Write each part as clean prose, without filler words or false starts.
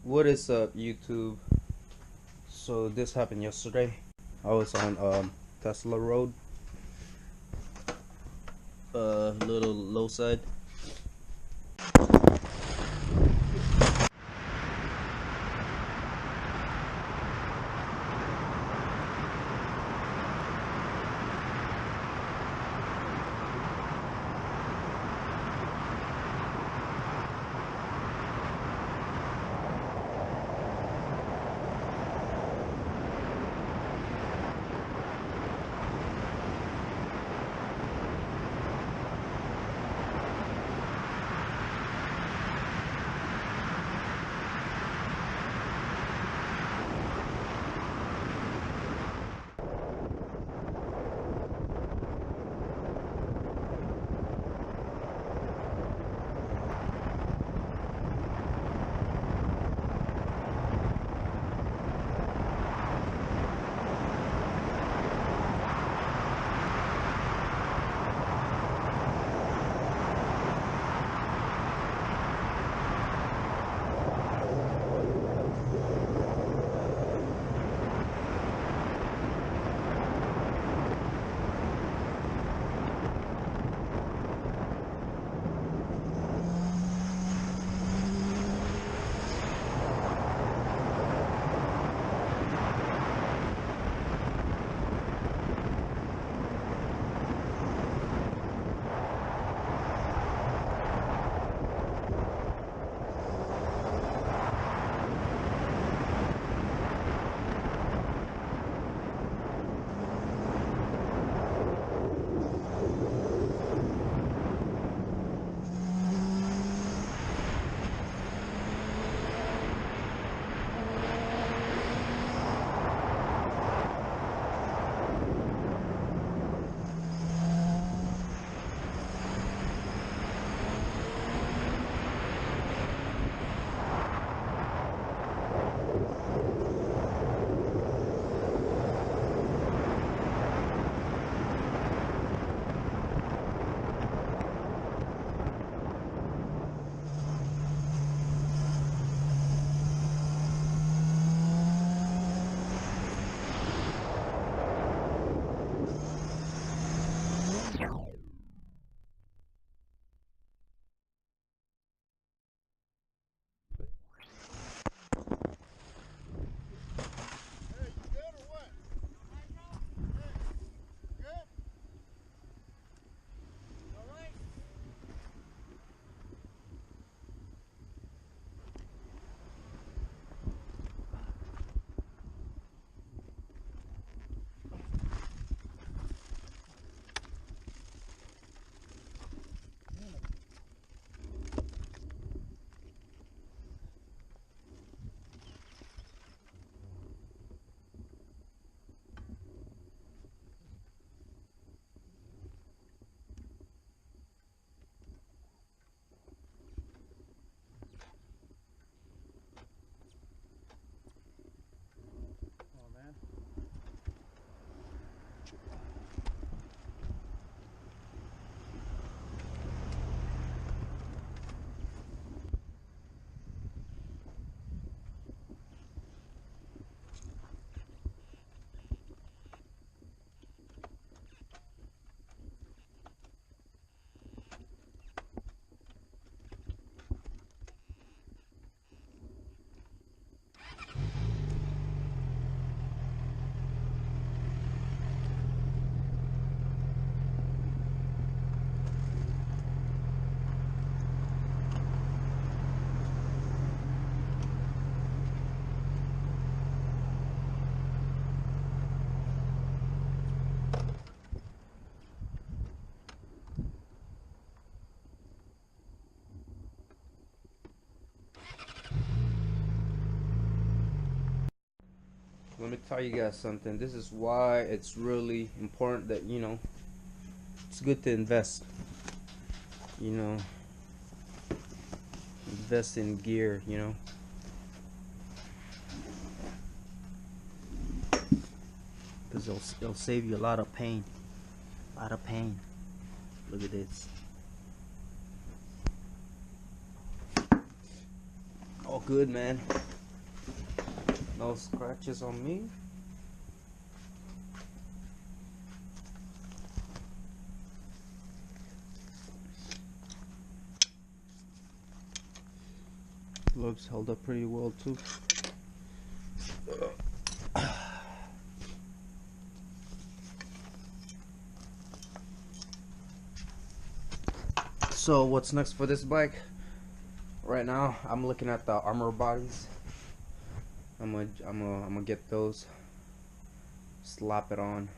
What is up, YouTube? So this happened yesterday. I was on Tesla Road, little low side. Let me tell you guys something. This is why it's really important that, it's good to invest. Invest in gear, because it'll save you a lot of pain. A lot of pain. Look at this. All good, man. No scratches on me. Gloves held up pretty well too. So what's next for this bike? Right now I'm looking at the armor bodies. I'm gonna get those, slap it on.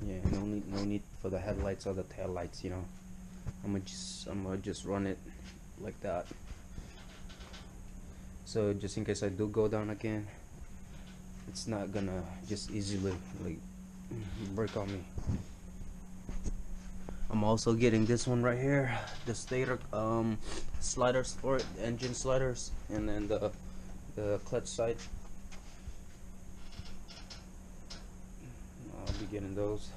Yeah, no need for the headlights or the tail lights, you know. I'm gonna just run it like that. So just in case I do go down again, it's not gonna just easily like break on me. I'm also getting this one right here, the stator sliders for it, engine sliders, and then the clutch side. I'll be getting those.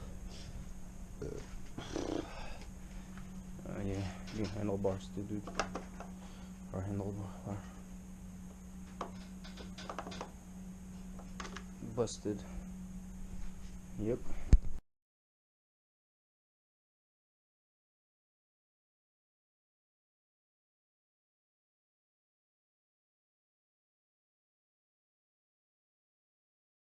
Yeah, new handlebars too, dude. Or handlebar. Busted. Yep.